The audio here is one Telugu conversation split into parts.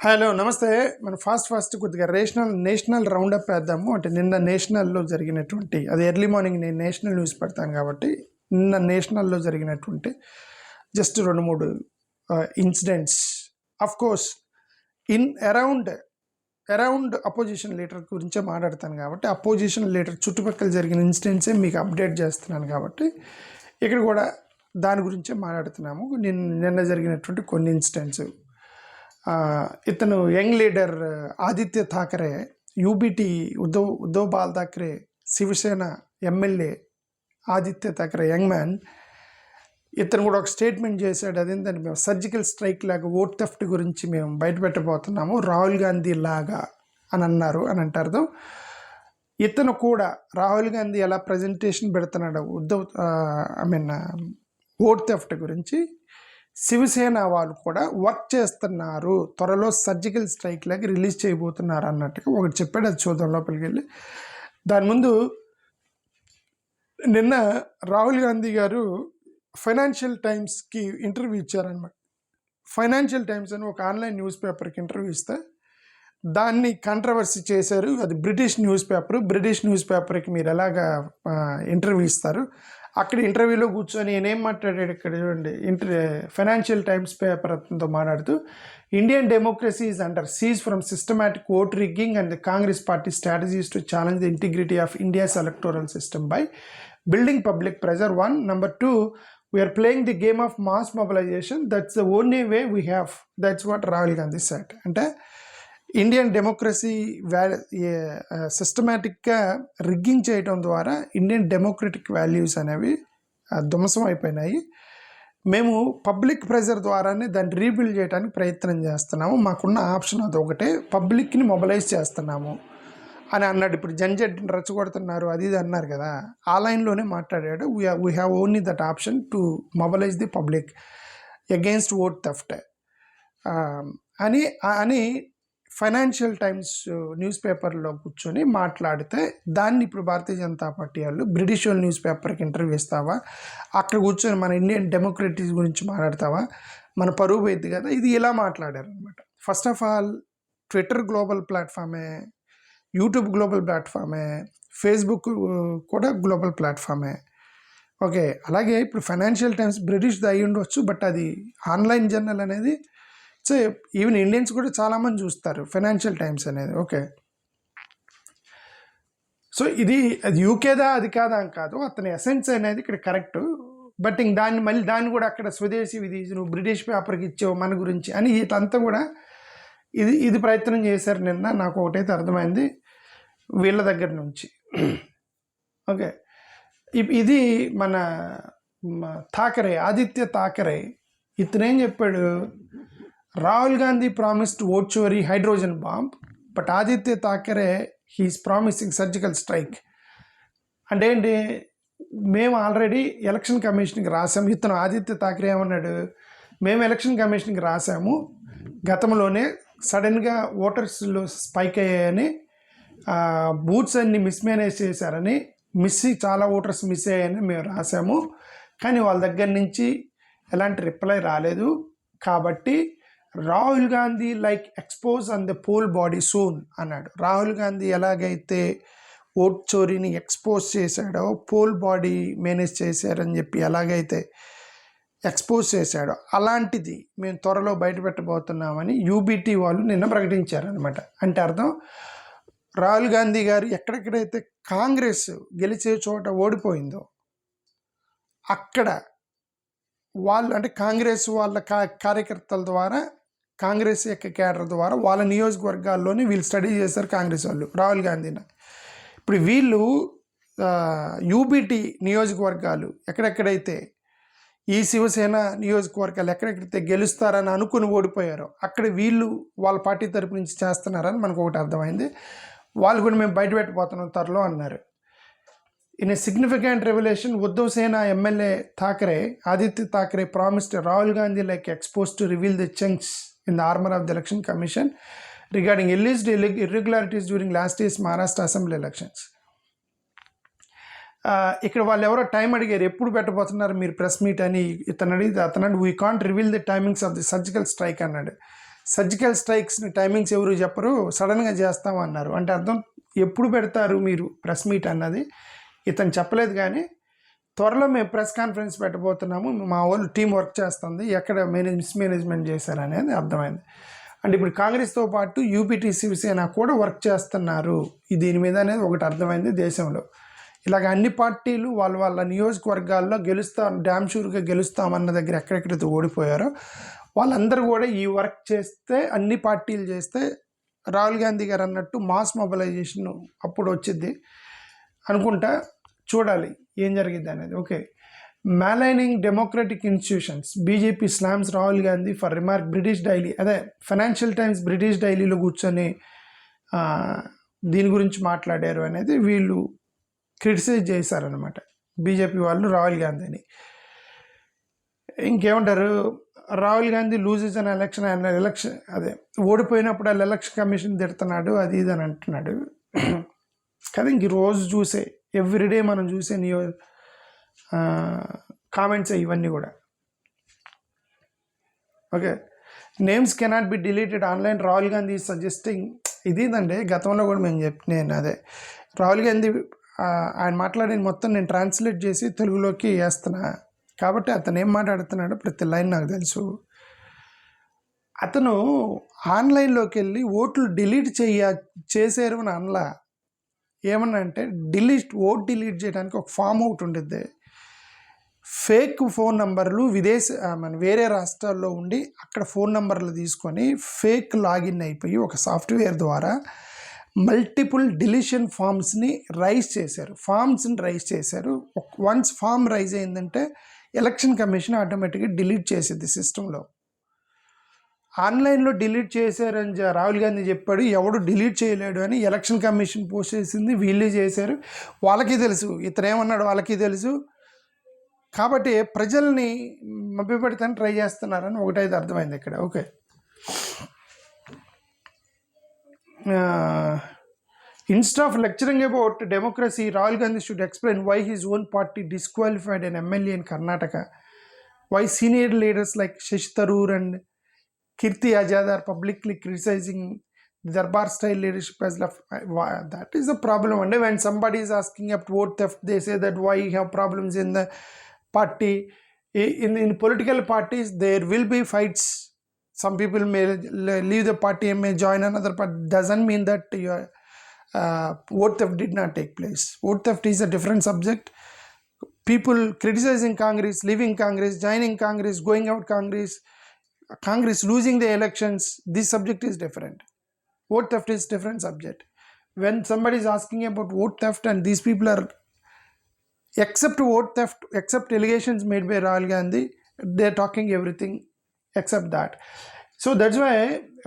హలో నమస్తే. మనం ఫాస్ట్ కొద్దిగా నేషనల్ రౌండప్ వేద్దాము. అంటే నిన్న నేషనల్లో జరిగినటువంటి, అది ఎర్లీ మార్నింగ్ నేను నేషనల్ న్యూస్ పెడతాను కాబట్టి నిన్న నేషనల్లో జరిగినటువంటి just 2-3 incidents. Of course in around opposition leader గురించే మాట్లాడతాను కాబట్టి అపోజిషన్ లీడర్ చుట్టుపక్కల జరిగిన ఇన్సిడెంట్సే మీకు అప్డేట్ చేస్తున్నాను కాబట్టి ఇక్కడ కూడా దాని గురించే మాట్లాడుతున్నాము. నిన్న జరిగినటువంటి కొన్ని ఇన్సిడెంట్స్. ఇతను young leader Aditya Thackeray, UBT Uddhav Bal Thackeray, Shiv Sena MLA Aditya Thackeray young man, ఇతను కూడా ఒక స్టేట్మెంట్ చేశాడు. అదేంటంటే మేము సర్జికల్ స్ట్రైక్ లాగా ఓట్ థెఫ్ట్ గురించి మేము బయటపెట్టబోతున్నాము, రాహుల్ గాంధీ లాగా అని అన్నారు అని అంటారు. ఇతను కూడా రాహుల్ గాంధీ ఎలా ప్రజెంటేషన్ పెడుతున్నాడు ఓట్ థెఫ్ట్ గురించి, శివసేన వాళ్ళు కూడా వర్క్ చేస్తున్నారు, త్వరలో సర్జికల్ స్ట్రైక్ లాగా రిలీజ్ చేయబోతున్నారు అన్నట్టుగా ఒకటి చెప్పాడు. అది చూద్దాం లోపలికి వెళ్ళి. దాని ముందు నిన్న రాహుల్ గాంధీ గారు ఫైనాన్షియల్ టైమ్స్కి ఇంటర్వ్యూ ఇచ్చారనమాట. ఫైనాన్షియల్ టైమ్స్ అని ఒక ఆన్లైన్ న్యూస్ పేపర్కి ఇంటర్వ్యూ ఇస్తే దాన్ని కాంట్రవర్సీ చేశారు. అది బ్రిటిష్ న్యూస్ పేపర్కి మీరు ఎలాగా ఇంటర్వ్యూ ఇస్తారు, అక్కడ ఇంటర్వ్యూలో కూర్చొని నేనేం మాట్లాడాడు ఇక్కడ చూడండి. ఫైనాన్షియల్ టైమ్స్ పేపర్ అతనితో మాట్లాడుతూ, Indian democracy is under seize from systematic vote rigging and the Congress party strategies to challenge the integrity of India's electoral system by building public pressure. 1. Number 2, we are playing the game of mass mobilization. That's the only way we have. That's what Rahul Gandhi said. అంటే ఇండియన్ డెమోక్రసీ సిస్టమేటిక్గా రిగ్గింగ్ చేయడం ద్వారా ఇండియన్ డెమోక్రటిక్ వాల్యూస్ అనేవి ధ్వంసం అయిపోయినాయి. మేము పబ్లిక్ ప్రెజర్ ద్వారానే దాన్ని రీబిల్డ్ చేయడానికి ప్రయత్నం చేస్తున్నాము. మాకున్న ఆప్షన్ అది ఒకటే, పబ్లిక్ని మొబలైజ్ చేస్తున్నాము అని అన్నాడు. ఇప్పుడు జడ్జిని రెచ్చగొడుతున్నారు అది ఇది అన్నారు కదా, ఆ లైన్లోనే మాట్లాడాడు. We have only that option to mobilise the public against vote theft అని ఫైనాన్షియల్ టైమ్స్ న్యూస్ పేపర్లో కూర్చొని మాట్లాడితే, దాన్ని ఇప్పుడు భారతీయ జనతా పార్టీ వాళ్ళు బ్రిటిష్ న్యూస్ పేపర్కి ఇంటర్వ్యూ ఇస్తావా, అక్కడ కూర్చొని మన ఇండియన్ డెమోక్రసీ గురించి మాట్లాడతావా, మన పరువు పోయింది కదా, ఇది ఇలా మాట్లాడారు అనమాట. First of all Twitter global ప్లాట్ఫామే, యూట్యూబ్ గ్లోబల్ ప్లాట్ఫామే, ఫేస్బుక్ కూడా గ్లోబల్ ప్లాట్ఫామే. ఓకే, అలాగే ఇప్పుడు ఫైనాన్షియల్ టైమ్స్ బ్రిటిష్ది అయి ఉండవచ్చు, బట్ అది ఆన్లైన్ జర్నల్ అనేది. సో ఈవెన్ ఇండియన్స్ కూడా చాలామంది చూస్తారు ఫైనాన్షియల్ టైమ్స్ అనేది. ఓకే, సో ఇది అది యూకేదా అది కాదా అని కాదు, అతని ఎసెన్స్ అనేది ఇక్కడ కరెక్ట్. బట్ ఇంక దాన్ని కూడా అక్కడ స్వదేశీ విధి, నువ్వు బ్రిటిష్ పేపర్కి ఇచ్చావు మన గురించి అని ఇదంతా కూడా ఇది ప్రయత్నం చేశారు నిన్న. నాకు ఒకటైతే అర్థమైంది వీళ్ళ దగ్గర నుంచి. ఓకే, ఇది మన థాకరే, ఆదిత్య థాకరే, ఇతనేం చెప్పాడు, రాహుల్ గాంధీ ప్రామిస్డ్ ఓట్ చోరీ hydrogen bomb, but Aditya Thackeray he's promising surgical strike. అంటే ఏంటి, మేము ఆల్రెడీ ఎలక్షన్ కమిషన్కి రాసాము. ఇతను ఆదిత్య థాకరే ఏమన్నాడు, మేము ఎలక్షన్ కమిషన్కి రాసాము, గతంలోనే సడన్గా ఓటర్స్లో స్పైక్ అయ్యాయని, బూత్స్ అన్ని మిస్మేనేజ్ చేశారని, చాలా ఓటర్స్ మిస్ అయ్యాయని మేము రాసాము, కానీ వాళ్ళ దగ్గర నుంచి ఎలాంటి రిప్లై రాలేదు. కాబట్టి Rahul Gandhi like expose on the poll body soon అన్నాడు. రాహుల్ గాంధీ ఎలాగైతే ఓట్ చోరీని ఎక్స్పోజ్ చేశాడో, పోల్ బాడీ మేనేజ్ చేశారని చెప్పి ఎలాగైతే ఎక్స్పోజ్ చేశాడో, అలాంటిది మేము త్వరలో బయటపెట్టబోతున్నామని యూబీటీ వాళ్ళు నిన్న ప్రకటించారనమాట. అంటే అర్థం, రాహుల్ గాంధీ గారు ఎక్కడెక్కడైతే కాంగ్రెస్ గెలిచే చోట ఓడిపోయిందో అక్కడ వాళ్ళు, అంటే కాంగ్రెస్ వాళ్ళ కార్యకర్తల ద్వారా, కాంగ్రెస్ యొక్క క్యాడర్ ద్వారా వాళ్ళ నియోజకవర్గాల్లోనే వీళ్ళు స్టడీ చేశారు కాంగ్రెస్ వాళ్ళు రాహుల్ గాంధీని. ఇప్పుడు వీళ్ళు యూబీటీ నియోజకవర్గాలు ఎక్కడెక్కడైతే, ఈ శివసేన నియోజకవర్గాలు ఎక్కడెక్కడైతే గెలుస్తారని అనుకుని ఓడిపోయారో అక్కడ వీళ్ళు వాళ్ళ పార్టీ తరపు నుంచి చేస్తున్నారని మనకు ఒకటి అర్థమైంది. వాళ్ళు కూడా మేము బయటపెట్టబోతున్నాం త్వరలో అన్నారు. In a significant revelation, Uddhav Sena MLA Thackeray, Aditya Thackeray promised Rahul Gandhi like exposed to reveal the chinks in the armor of the Election Commission regarding alleged irregularities during last year's Maharashtra Assembly elections. ఇక్కడ వాళ్ళు ఎవరో టైం అడిగారు, ఎప్పుడు పెట్టబోతున్నారు మీరు ప్రెస్ మీట్ అని. ఇతను అడిగితే we can't reveal the timings of the surgical strike అన్నాడు. సర్జికల్ స్ట్రైక్స్ని టైమింగ్స్ ఎవరు చెప్పరు, సడన్గా చేస్తామన్నారు. అంటే అర్థం ఎప్పుడు పెడతారు మీరు ప్రెస్ మీట్ అన్నది ఇతను చెప్పలేదు. కానీ త్వరలో మేము ప్రెస్ కాన్ఫరెన్స్ పెట్టబోతున్నాము, మా వాళ్ళు టీం వర్క్ చేస్తుంది, ఎక్కడ మిస్మేనేజ్మెంట్ చేశారనేది అర్థమైంది. అంటే ఇప్పుడు కాంగ్రెస్తో పాటు యూపీటీ శివసేన కూడా వర్క్ చేస్తున్నారు దీని మీద అనేది ఒకటి అర్థమైంది దేశంలో. ఇలాగ అన్ని పార్టీలు వాళ్ళ నియోజకవర్గాల్లో డ్యామ్ షూర్గా గెలుస్తామన్న దగ్గర ఎక్కడెక్కడైతే ఓడిపోయారో వాళ్ళందరూ కూడా ఈ వర్క్ చేస్తే, అన్ని పార్టీలు చేస్తే రాహుల్ గాంధీ గారు అన్నట్టు మాస్ మొబిలైజేషన్ అప్పుడు వచ్చింది అనుకుంటా. చూడాలి ఏం జరిగింది అనేది. Okay, maligning democratic institutions, BJP slams Rahul Gandhi for remark British daily. అదే ఫైనాన్షియల్ టైమ్స్ బ్రిటిష్ డైలీలో కూర్చొని దీని గురించి మాట్లాడారు అనేది వీళ్ళు క్రిటిసైజ్ చేశారనమాట బీజేపీ వాళ్ళు రాహుల్ గాంధీని. ఇంకేమంటారు, Rahul Gandhi loses an election, ఆయన ఎలక్షన్ అదే ఓడిపోయినప్పుడు వాళ్ళు ఎలక్షన్ కమిషన్ తిడుతున్నాడు అది ఇది అని అంటున్నాడు. కానీ ఇంక రోజు చూసే ఎవ్రీడే మనం చూసే కామెంట్స్ ఇవన్నీ కూడా. Okay, names cannot be deleted online, Rahul Gandhi suggesting. ఇదేంటంటే గతంలో కూడా నేను అదే రాహుల్ గాంధీ ఆయన మాట్లాడిన మొత్తం నేను ట్రాన్స్లేట్ చేసి తెలుగులోకి వేస్తున్నా కాబట్టి అతను ఏం మాట్లాడుతున్నాడో ప్రతి లైన్ నాకు తెలుసు. అతను ఆన్లైన్లోకి వెళ్ళి ఓట్లు డిలీట్ చేశారు అని అనలా. ఏమన్నా అంటే ఓట్ డిలీట్ చేయడానికి ఒక ఫామ్ ఒకటి ఉంటుంది, ఫేక్ ఫోన్ నంబర్లు వేరే రాష్ట్రాల్లో ఉండి అక్కడ ఫోన్ నంబర్లు తీసుకొని ఫేక్ లాగిన్ అయిపోయి ఒక సాఫ్ట్వేర్ ద్వారా మల్టిపుల్ డిలీషన్ ఫామ్స్ని రైజ్ చేశారు. వన్స్ ఫామ్ రైజ్ అయిందంటే ఎలక్షన్ కమిషన్ ఆటోమేటిక్గా డిలీట్ చేసేది సిస్టంలో. ఆన్లైన్లో డిలీట్ చేశారని రాహుల్ గాంధీ చెప్పాడు, ఎవడు డిలీట్ చేయలేడు అని ఎలక్షన్ కమిషన్ పోస్ట్ చేసింది, వీళ్ళే చేశారు. వాళ్ళకి తెలుసు, ఇతను ఏమన్నాడు వాళ్ళకి తెలుసు. కాబట్టి ప్రజల్ని మభ్యపెడతానికి ట్రై చేస్తున్నారని ఒకటైతే అర్థమైంది ఇక్కడ. Okay, instead of lecturing about democracy, Rahul Gandhi should explain why his own party disqualified an MLA in Karnataka, why senior leaders like Shashi Tharoor and Kirti Ajad are publicly criticizing the Darbar style leadership as left. That is the problem. And when somebody is asking up vote theft, they say that why you have problems in the party. In political parties there will be fights. Some people may leave the party and may join another party. Doesn't mean that vote theft did not take place. Vote theft is a different subject. People criticizing Congress, leaving Congress, joining Congress, going out Congress losing the elections, this subject is different. Vote theft is different subject. When somebody is asking about vote theft and these people are except vote theft, except allegations made by Rahul Gandhi, they are talking everything except that. So that's why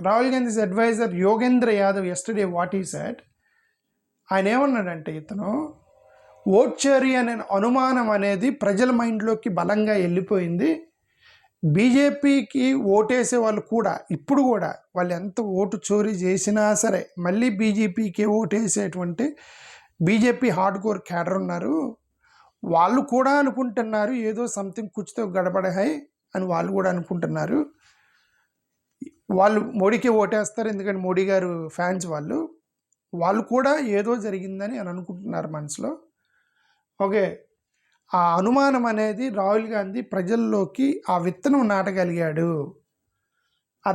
Rahul Gandhi's advisor Yogendra Yadav yesterday what he said, ఆయన ఏమన్నాడంటే ఇతను ఓట్చేరి అనే అనుమానం అనేది ప్రజల మైండ్లోకి బలంగా వెళ్ళిపోయింది. బీజేపీకి ఓటేసే వాళ్ళు కూడా ఇప్పుడు కూడా వాళ్ళు ఎంత ఓటు చోరీ చేసినా సరే మళ్ళీ బీజేపీకి ఓటేసేటువంటి బీజేపీ హార్డ్ కోర్ క్యాడర్ ఉన్నారు. వాళ్ళు కూడా అనుకుంటున్నారు ఏదో సంథింగ్ కుచ్తో గడబడహాయ్ అని వాళ్ళు కూడా అనుకుంటున్నారు. వాళ్ళు మోడీకి ఓటేస్తారు ఎందుకంటే మోడీ గారు ఫ్యాన్స్ వాళ్ళు కూడా ఏదో జరిగిందని అని అనుకుంటున్నారు మనసులో. ఓకే, ఆ అనుమానం అనేది రాహుల్ గాంధీ ప్రజల్లోకి ఆ విత్తనం నాటగలిగాడు,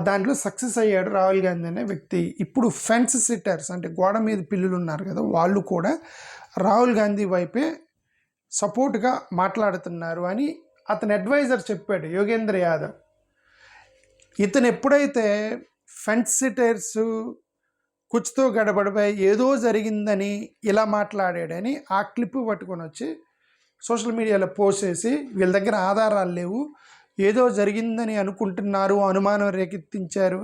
దాంట్లో సక్సెస్ అయ్యాడు రాహుల్ గాంధీ అనే వ్యక్తి. ఇప్పుడు ఫెన్స్ సిట్టర్స్ అంటే గోడ మీద పిల్లులు ఉన్నారు కదా, వాళ్ళు కూడా రాహుల్ గాంధీ వైపే సపోర్ట్గా మాట్లాడుతున్నారు అని అతని అడ్వైజర్ చెప్పాడు యోగేంద్ర యాదవ్. ఇతను ఎప్పుడైతే ఫెన్స్ సిట్టర్స్ కుచ్తో గడబడిపోయి ఏదో జరిగిందని ఇలా మాట్లాడాడని ఆ క్లిప్ పట్టుకొని వచ్చి సోషల్ మీడియాలో పోస్ట్ చేసి వీళ్ళ దగ్గర ఆధారాలు లేవు, ఏదో జరిగిందని అనుకుంటున్నారు, అనుమానం రేకెత్తించారు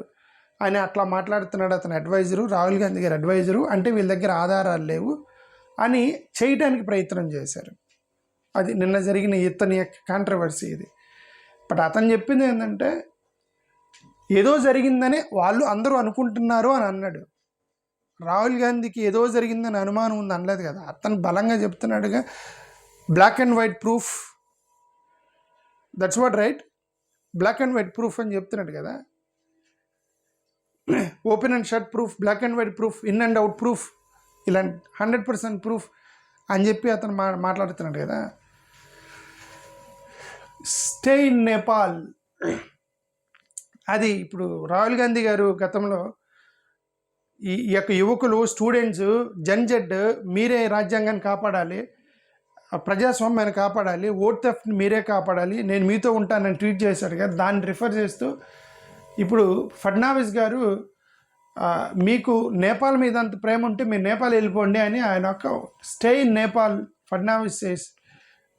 అని అట్లా మాట్లాడుతున్నాడు అతని అడ్వైజరు, రాహుల్ గాంధీ గారి అడ్వైజరు. అంటే వీళ్ళ దగ్గర ఆధారాలు లేవు అని చేయడానికి ప్రయత్నం చేశారు. అది నిన్న జరిగిన ఇతని కాంట్రవర్సీ ఇది. బట్ అతను చెప్పింది ఏంటంటే ఏదో జరిగిందని వాళ్ళు అందరూ అనుకుంటున్నారు అని అన్నాడు. రాహుల్ గాంధీకి ఏదో జరిగిందని అనుమానం ఉంది అనలేదు కదా, అతను బలంగా చెప్తున్నాడుగా black and white proof, that's what right, black and white proof అని చెప్తున్నాడు కదా. Open and shut proof, black and white proof, in and out proof, ఇలాంటి 100% ప్రూఫ్ అని చెప్పి అతను మాట్లాడుతున్నాడు కదా. స్టే ఇన్ నేపాల్, అది ఇప్పుడు రాహుల్ గాంధీ గారు గతంలో ఈ యొక్క యువకులు, స్టూడెంట్స్, జన్జెడ్ మీరే రాజ్యాంగాన్ని కాపాడాలి, ప్రజాస్వామ్యాన్ని కాపాడాలి, ఓట్ థెఫ్ట్ని మీరే కాపాడాలి, నేను మీతో ఉంటానని ట్వీట్ చేశాడు కదా. దాన్ని రిఫర్ చేస్తూ ఇప్పుడు ఫడ్నావిస్ గారు మీకు నేపాల్ మీద అంత ప్రేమ ఉంటే మీరు నేపాల్ వెళ్ళిపోండి అని ఆయన ఒక stay in Nepal Fadnavis says.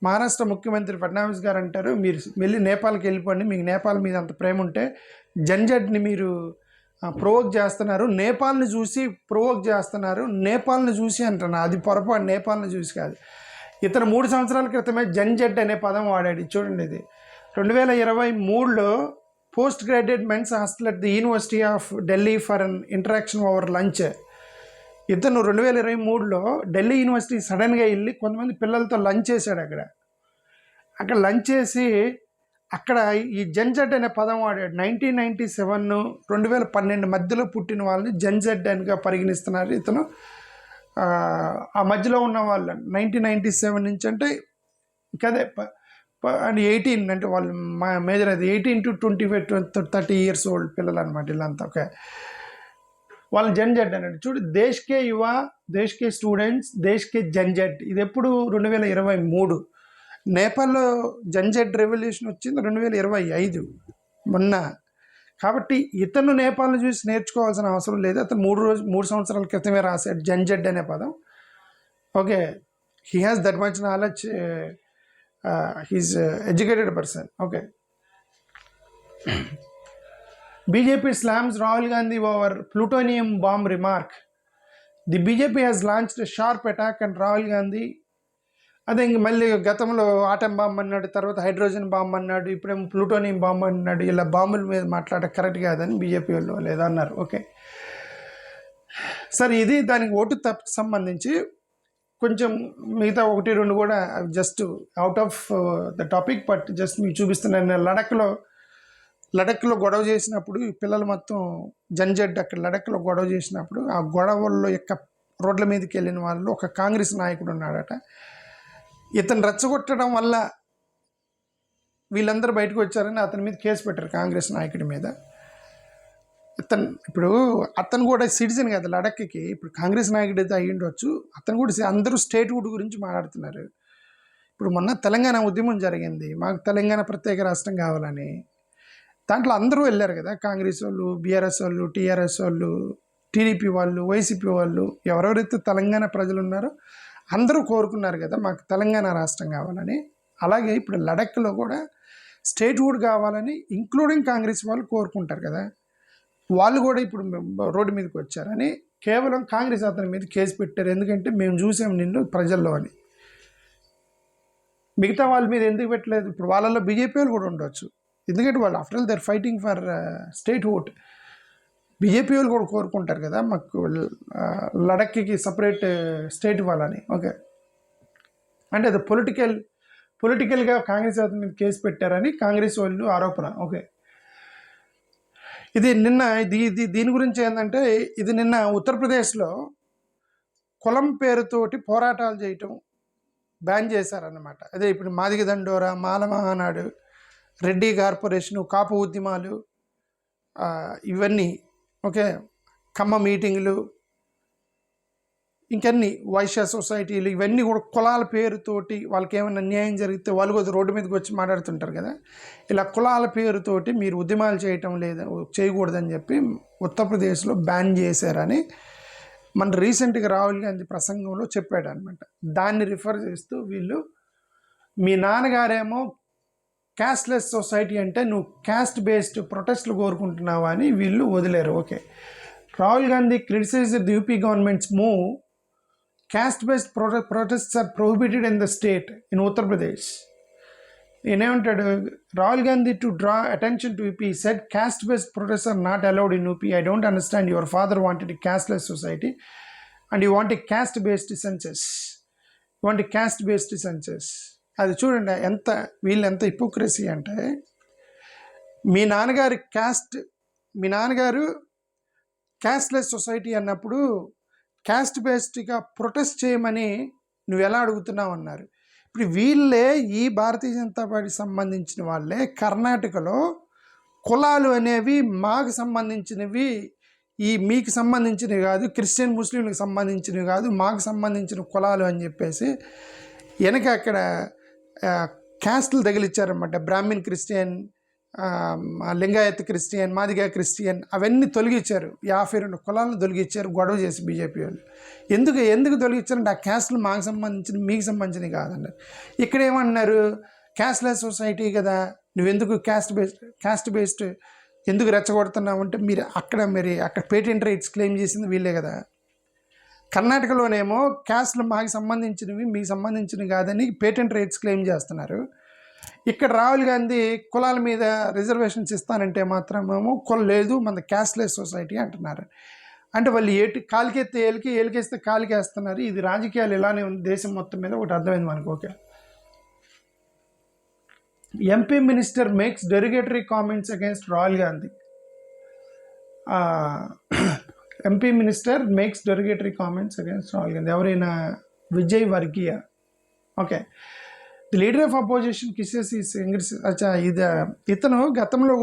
Maharashtra ముఖ్యమంత్రి ఫడ్నావిస్ గారు అంటారు, మీరు వెళ్ళి నేపాల్కి వెళ్ళిపోండి, మీకు నేపాల్ మీద అంత ప్రేమ ఉంటే. జన్జడ్ని మీరు ప్రొవోక్ చేస్తున్నారు, నేపాల్ని చూసి ప్రొవోక్ చేస్తున్నారు, నేపాల్ని చూసి అంటున్నారు. అది పొరపాటు, నేపాల్ని చూసి కాదు. ఇతను 3 సంవత్సరాల క్రితమే జన్జడ్ అనే పదం వాడాడు. చూడండి, ఇది 2023లో post graduate men's hostel at the university of Delhi for an interaction over lunch. ఇతను 2023లో ఢిల్లీ యూనివర్సిటీ సడన్గా వెళ్ళి కొంతమంది పిల్లలతో లంచ్ చేశాడు. అక్కడ లంచ్ చేసి అక్కడ ఈ జన్జడ్ అనే పదం వాడాడు. 1997, 2012 మధ్యలో పుట్టిన వాళ్ళని జన్జడ్ అనిగా పరిగణిస్తున్నారు. ఇతను ఆ మధ్యలో ఉన్న వాళ్ళు 1997 నుంచి అంటే కదే 18 అంటే వాళ్ళు మేజర్ అది 18 to 25 to 30 years ఓల్డ్ పిల్లలు అనమాట వీళ్ళంతా. ఓకే, వాళ్ళు జన్జడ్ అన్నాడు. చూడు, దేశ్కే యువ, దేశ్కే స్టూడెంట్స్, దేశ్కే జన్జడ్. ఇది ఎప్పుడు 2023. నేపాల్లో జన్జడ్ రెవల్యూషన్ వచ్చింది 2025 మొన్న. కాబట్టి ఇతను నేపాల్ని చూసి నేర్చుకోవాల్సిన అవసరం లేదు. అతను 3 సంవత్సరాల క్రితమే రాశాడు జన్జడ్ అనే పదం. Okay, he has that much knowledge, he's educated person. Okay, BJP slams Rahul Gandhi over plutonium bomb remark. The BJP has launched a sharp attack on Rahul Gandhi. అదే ఇంక మళ్ళీ గతంలో ఆటం బాంబు అన్నాడు, తర్వాత హైడ్రోజన్ బాంబు అన్నాడు, ఇప్పుడేమో ప్లూటోనియం బాంబు అన్నాడు. ఇలా బాంబుల మీద మాట్లాడక కరెక్ట్ కాదని బీజేపీ వాళ్ళు లేదా అన్నారు. ఓకే, సరే, ఇది దానికి ఓటు తప్పుకు సంబంధించి కొంచెం మిగతా 1-2 కూడా just out of the topic, but just మీకు చూపిస్తున్నాను. లడఖ్లో గొడవ చేసినప్పుడు ఈ పిల్లలు మొత్తం జన్జడ్ అక్కడ లడఖ్లో గొడవ చేసినప్పుడు ఆ గొడవల్లో యొక్క రోడ్ల మీదకి వెళ్ళిన వాళ్ళు ఒక కాంగ్రెస్ నాయకుడు ఉన్నాడట. ఇతను రెచ్చగొట్టడం వల్ల వీళ్ళందరూ బయటకు వచ్చారని అతని మీద కేసు పెట్టారు, కాంగ్రెస్ నాయకుడి మీద. అతను కూడా సిటిజన్ కదా లడఖ్కి. ఇప్పుడు కాంగ్రెస్ నాయకుడు అయితే అయ్యి ఉండొచ్చు, అతను కూడా. అందరూ స్టేట్హుడ్ గురించి మాట్లాడుతున్నారు. ఇప్పుడు మొన్న తెలంగాణ ఉద్యమం జరిగింది, మాకు తెలంగాణ ప్రత్యేక రాష్ట్రం కావాలని. దాంట్లో అందరూ వెళ్ళారు కదా, కాంగ్రెస్ వాళ్ళు, బీఆర్ఎస్ వాళ్ళు, టీఆర్ఎస్ వాళ్ళు, టీడీపీ వాళ్ళు, వైసీపీ వాళ్ళు, ఎవరెవరైతే తెలంగాణ ప్రజలు ఉన్నారో అందరూ కోరుకున్నారు కదా మాకు తెలంగాణ రాష్ట్రం కావాలని. అలాగే ఇప్పుడు లడఖ్లో కూడా స్టేట్హుడ్ కావాలని ఇంక్లూడింగ్ కాంగ్రెస్ వాళ్ళు కోరుకుంటారు కదా. వాళ్ళు కూడా ఇప్పుడు రోడ్డు మీదకి వచ్చారని కేవలం కాంగ్రెస్ అతని మీద కేసు పెట్టారు. ఎందుకంటే మేము చూసాం నిన్ను ప్రజల్లో అని. మిగతా వాళ్ళ మీద ఎందుకు పెట్టలేదు? ఇప్పుడు వాళ్ళల్లో బీజేపీ వాళ్ళు కూడా ఉండొచ్చు, ఎందుకంటే వాళ్ళు after all they are fighting for statehood. BJP వాళ్ళు కూడా కోరుకుంటారు కదా మాకు లడఖ్కి సపరేట్ స్టేట్ ఇవ్వాలని. ఓకే, అంటే అది పొలిటికల్గా కాంగ్రెస్ అతని మీద కేసు పెట్టారని కాంగ్రెస్ వాళ్ళు ఆరోపణ. ఓకే, ఇది నిన్న దీని గురించి ఏంటంటే, ఇది నిన్న ఉత్తరప్రదేశ్లో కులం పేరుతోటి పోరాటాలు చేయటం బ్యాన్ చేశారన్నమాట. అదే ఇప్పుడు మాదిగ దండోరా, మాల మహానాడు, రెడ్డి కార్పొరేషను, కాపు ఉద్యమాలు, ఇవన్నీ. ఓకే, కమ్మ మీటింగులు, ఇంకన్నీ వైశ్య సొసైటీలు, ఇవన్నీ కూడా కులాల పేరుతోటి వాళ్ళకి ఏమైనా అన్యాయం జరిగితే వాళ్ళు కూడా రోడ్డు మీదకి వచ్చి మాట్లాడుతుంటారు కదా. ఇలా కులాల పేరుతోటి మీరు ఉద్యమాలు చేయకూడదని చెప్పి ఉత్తరప్రదేశ్లో బ్యాన్ చేశారని మన రీసెంట్గా రాహుల్ గాంధీ ప్రసంగంలో చెప్పాడు అనమాట. దాన్ని రిఫర్ చేస్తూ వీళ్ళు, మీ నాన్నగారేమో క్యాస్ట్లెస్ సొసైటీ అంటే నువ్వు క్యాస్ట్ బేస్డ్ ప్రొటెస్ట్లు కోరుకుంటున్నావా అని వీళ్ళు వదిలేరు. Okay, Rahul Gandhi criticised the UP government's move. Caste-based protests are prohibited in the state in Uttar Pradesh. ఏమంటాడు Rahul Gandhi to draw attention to UP said caste-based protests are not allowed in UP. I don't understand. Your father wanted a casteless society and you want a caste-based census. You want a caste-based census. అది చూడండి వీళ్ళు ఎంత హిపోక్రసీ అంటే, మీ నాన్నగారు క్యాస్ట్లెస్ సొసైటీ అన్నప్పుడు క్యాస్ట్ బేస్డ్గా ప్రొటెస్ట్ చేయమని నువ్వు ఎలా అడుగుతున్నావు అన్నారు. ఇప్పుడు వీళ్ళే ఈ భారతీయ జనతా పార్టీకి సంబంధించిన వాళ్ళే కర్ణాటకలో కులాలు అనేవి మాకు సంబంధించినవి, ఈ మీకు సంబంధించినవి కాదు, క్రిస్టియన్ ముస్లింలకు సంబంధించినవి కాదు, మాకు సంబంధించిన కులాలు అని చెప్పేసి వెనక అక్కడ క్యాస్ట్లు తగిలిచ్చారన్నమాట. Brahmin Christian, Lingayat Christian, Madiga Christian అవన్నీ తొలగించారు. 52 కులాలను తొలగించారు గొడవ చేసి బీజేపీ వాళ్ళు. ఎందుకు తొలగించారంటే ఆ క్యాస్ట్లు మాకు సంబంధించిన మీకు సంబంధించినవి కాదన్నారు. ఇక్కడ ఏమన్నారు, క్యాస్ట్లెస్ సొసైటీ కదా, నువ్వెందుకు క్యాస్ట్ బేస్డ్ ఎందుకు రెచ్చగొడుతున్నావు అంటే అక్కడ పేటెంట్ రైట్స్ క్లెయిమ్ చేసింది వీళ్ళే కదా. కర్ణాటకలోనేమో క్యాస్ట్లు మాకు సంబంధించినవి మీకు సంబంధించినవి కాదని పేటెంట్ రైట్స్ క్లెయిమ్ చేస్తున్నారు. ఇక్కడ రాహుల్ గాంధీ కులాల మీద రిజర్వేషన్స్ ఇస్తానంటే మాత్రమేమో లేదు మన క్యాస్ట్లెస్ సొసైటీ అంటున్నారు. అంటే వాళ్ళు కాలికెత్తే ఏలికేస్తే కాలికేస్తున్నారు. ఇది రాజకీయాలు ఇలానే ఉంది దేశం మొత్తం మీద. ఒకటి అర్థమైంది మనకు. Okay, MP minister makes derogatory comments against Rahul Gandhi. MP minister makes derogatory comments against Rahul Gandhi. ఎవరైనా Vijay Vargiya. Okay, the leader of opposition kisses ఈ సింగర్స్. అచ్చా, ఇతను గతంలో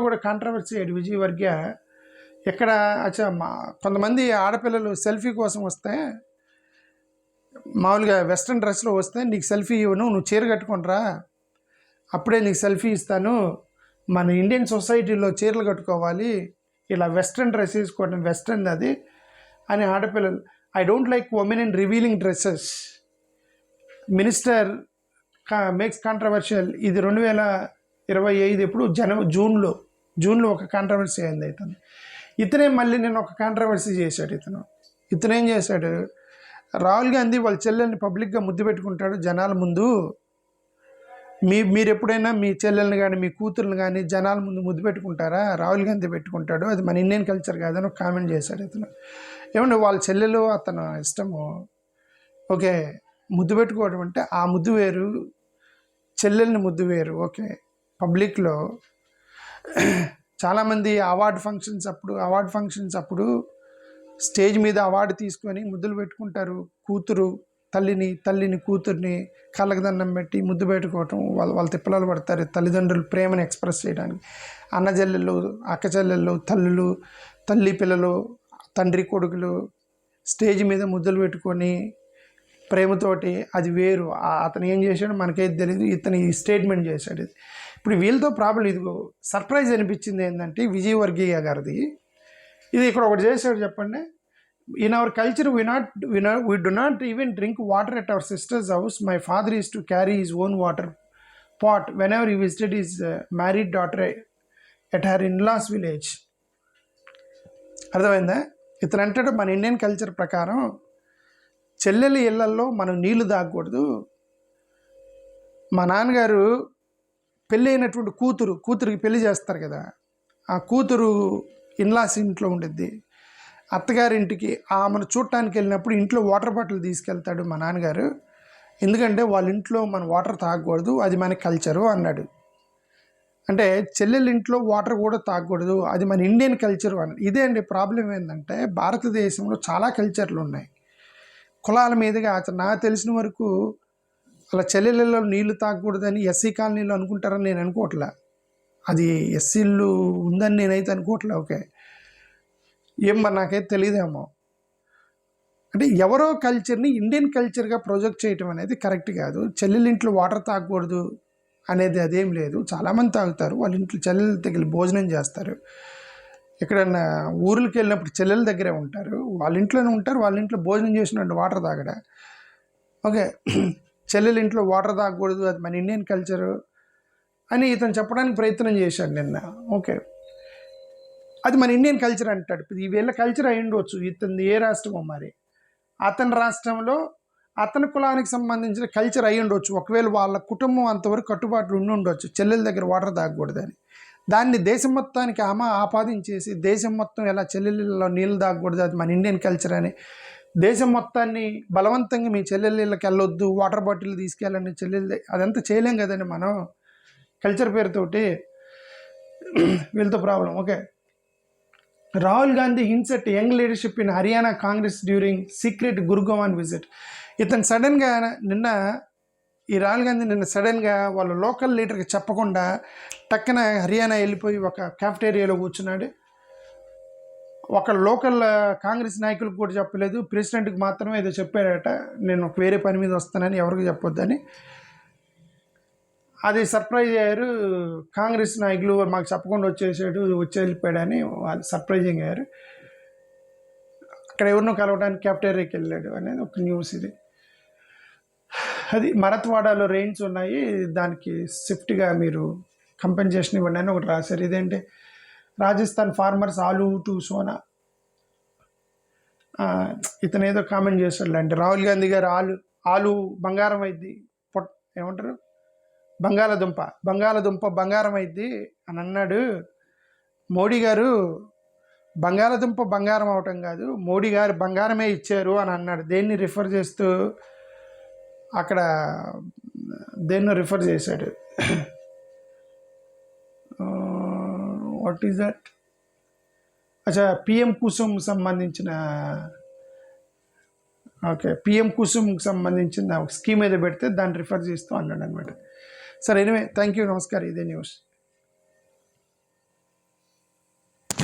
కూడా కాంట్రవర్సీ అయ్యాడు విజయ్ వర్గీయ. ఎక్కడ కొంతమంది ఆడపిల్లలు సెల్ఫీ కోసం వస్తే, మామూలుగా వెస్ట్రన్ డ్రెస్లో వస్తే నీకు సెల్ఫీ ఇవ్వను, నువ్వు చీర కట్టుకుంటారా అప్పుడే నీకు సెల్ఫీ ఇస్తాను, మన ఇండియన్ సొసైటీలో చీరలు కట్టుకోవాలి, ఇలా వెస్ట్రన్ డ్రెస్ వేసుకోవడం వెస్ట్రన్ అది అని ఆడపిల్లలు. I don't like women in revealing dresses. Minister makes controversial. ఇది 2025 ఎప్పుడు జూన్లో ఒక కాంట్రవర్సీ అయింది. ఇతనే మళ్ళీ నేను ఒక కాంట్రవర్సీ చేశాడు. ఇతనేం చేశాడు, రాహుల్ గాంధీ వాళ్ళ చెల్లెల్ని పబ్లిక్గా ముద్దు పెట్టుకుంటాడు జనాల ముందు. మీరు ఎప్పుడైనా మీ చెల్లెల్ని కానీ మీ కూతుర్ని కానీ జనాల ముందు ముద్దు పెట్టుకుంటారా? రాహుల్ గాంధీ పెట్టుకుంటాడు, అది మన ఇండియన్ కల్చర్ కాదని ఒక కామెంట్ చేశాడు ఇతను. ఏమంటే వాళ్ళ చెల్లెలు అతను ఇష్టము. ఓకే, ముద్దు పెట్టుకోవడం అంటే ఆ ముద్దు వేరు, చెల్లెల్ని ముద్దు వేరు. ఓకే, పబ్లిక్లో చాలామంది అవార్డు ఫంక్షన్స్ అప్పుడు స్టేజ్ మీద అవార్డు తీసుకొని ముద్దులు పెట్టుకుంటారు. తల్లిని కూతుర్ని కళ్ళకు దండం పెట్టి ముద్దు పెట్టుకోవటం, వాళ్ళ తిప్పలాలు పడతారు తల్లిదండ్రులు ప్రేమను ఎక్స్ప్రెస్ చేయడానికి. అన్న చెల్లెళ్ళు, అక్క చెల్లెళ్ళు, తల్లి పిల్లలు, తండ్రి కొడుకులు స్టేజ్ మీద ముద్దులు పెట్టుకొని ప్రేమతోటి, అది వేరు. అతను ఏం చేశాడో మనకైతే తెలియదు, ఇతను ఈ స్టేట్మెంట్ చేశాడు. ఇది ఇప్పుడు వీళ్ళతో ప్రాబ్లం. ఇది సర్ప్రైజ్ అనిపించింది ఏంటంటే విజయ్ వర్గీయ గారిది. ఇది ఇక్కడ ఒకటి చేశాడు చెప్పండి. In our culture we do not even drink water at our sister's house. My father used to carry his own water pot whenever he visited his married daughter at her in-laws village. అర్థమైందా? ఇతను అంటాడు మన ఇండియన్ కల్చర్ ప్రకారం చెల్లెలి ఇళ్లల్లో మనం నీళ్లు తాగకూడదు. మా నాన్నగారు పెళ్ళి అయినటువంటి కూతురికి పెళ్లి చేస్తారు కదా, ఆ కూతురు ఇన్లాస్ ఇంట్లో ఉండిద్ది. అత్తగారింటికి ఆమెను చూడటానికి వెళ్ళినప్పుడు ఇంట్లో వాటర్ బాటిల్ తీసుకెళ్తాడు మా నాన్నగారు. ఎందుకంటే వాళ్ళ ఇంట్లో మనం వాటర్ తాగకూడదు, అది మన కల్చరు అన్నాడు. అంటే చెల్లెళ్ళ ఇంట్లో వాటర్ కూడా తాగకూడదు, అది మన ఇండియన్ కల్చరు అన్నాడు. ఇదే అండి ప్రాబ్లం. ఏంటంటే భారతదేశంలో చాలా కల్చర్లు ఉన్నాయి కులాల మీదుగా. నాకు తెలిసిన వరకు అలా చెల్లెళ్ళలో నీళ్లు తాగకూడదని ఎస్సీ కాలనీలో అనుకుంటారని నేను అనుకోవట్లే. అది ఎస్సీలు ఉందని నేనైతే అనుకోవట్లే. ఓకే, మరి నాకైతే తెలియదేమో. అంటే ఎవరో కల్చర్ని ఇండియన్ కల్చర్గా ప్రొజెక్ట్ చేయటం అనేది కరెక్ట్ కాదు. చెల్లెళ్ళ ఇంట్లో వాటర్ తాగకూడదు అనేది అదేం లేదు. చాలామంది తాగుతారు, వాళ్ళ ఇంట్లో చెల్లెల దగ్గర భోజనం చేస్తారు. ఎక్కడన్నా ఊర్లకి వెళ్ళినప్పుడు చెల్లెల దగ్గరే ఉంటారు, వాళ్ళ ఇంట్లోనే ఉంటారు, వాళ్ళ ఇంట్లో భోజనం చేసినట్టు వాటర్ తాగడా. ఓకే, చెల్లెల ఇంట్లో వాటర్ తాగకూడదు, అది మన ఇండియన్ కల్చరు అని ఇతను చెప్పడానికి ప్రయత్నం చేశాడు నిన్న. ఓకే, అది మన ఇండియన్ కల్చర్ అంటాడు. ఈ వీళ్ళ కల్చర్ అయి ఉండవచ్చు. ఇతను ఏ రాష్ట్రమో మరి, అతని రాష్ట్రంలో అతని కులానికి సంబంధించిన కల్చర్ అయి ఉండవచ్చు. ఒకవేళ వాళ్ళ కుటుంబం అంతవరకు కట్టుబాట్లు ఉండి ఉండవచ్చు చెల్లెల దగ్గర వాటర్ తాగకూడదని. దాన్ని దేశం మొత్తానికి ఆపాదించేసి దేశం మొత్తం ఎలా చెల్లెళ్ళలో నీళ్ళు తాగకూడదు, అది మన ఇండియన్ కల్చర్ అని దేశం మొత్తాన్ని బలవంతంగా మీ చెల్లెళ్ళకి వెళ్ళొద్దు, వాటర్ బాటిల్ తీసుకెళ్ళండి చెల్లెళ్ళ, అదంతా చేయలేం కదండి మనం కల్చర్ పేరుతోటి. వీళ్ళతో problem. Okay, Rahul Gandhi hints at young leadership in Haryana Congress during secret Gurgaon visit. ఇతను సడన్గా నిన్న ఈ రాహుల్ గాంధీ నిన్న సడన్గా వాళ్ళ లోకల్ లీడర్కి చెప్పకుండా టక్కన హర్యానా వెళ్ళిపోయి ఒక క్యాఫ్టేరియాలో కూర్చున్నాడు. ఒక లోకల్ కాంగ్రెస్ నాయకులకు కూడా చెప్పలేదు, ప్రెసిడెంట్కి మాత్రమే ఏదో చెప్పాడట, నేను ఒక వేరే పని మీద వస్తానని, ఎవరికి చెప్పొద్దని. అది సర్ప్రైజ్ అయ్యారు కాంగ్రెస్ నాయకులు, మాకు చెప్పకుండా వచ్చి వెళ్ళిపోయాడని అది సర్ప్రైజింగ్ అయ్యారు. అక్కడ ఎవరినో కలవడానికి క్యాఫ్టేరియాకి వెళ్ళాడు అనేది ఒక న్యూస్. ఇది అది మరత్వాడాలో రెయిన్స్ ఉన్నాయి, దానికి స్విఫ్ట్గా మీరు కంపెన్సేషన్ ఇవ్వండి అని ఒకటి రాశారు. ఇదేంటి, రాజస్థాన్ ఫార్మర్స్ ఆలు టు సోనా. ఇతను ఏదో కామెంట్ చేస్తాడు అంటే రాహుల్ గాంధీ గారు ఆలు బంగారం అయింది, ఏమంటారు, బంగాళదుంప బంగారం అయింది అని అన్నాడు. మోడీ గారు బంగాళదుంప బంగారం అవటం కాదు, మోడీ గారు బంగారమే ఇచ్చారు అని అన్నాడు. దేన్ని రిఫర్ చేస్తూ అక్కడ దేన్నో రిఫర్ చేశాడు. What is that? అచ్చా, పిఎం కుసుమ్ సంబంధించిన, ఓకే, పిఎం కుసుమ్కి సంబంధించిన స్కీమ్ ఏదో పెడితే దాన్ని రిఫర్ చేస్తూ అన్నాడు అనమాట. సరే, ఎనివే, థ్యాంక్ యూ, నమస్కారం. ఇదే న్యూస్.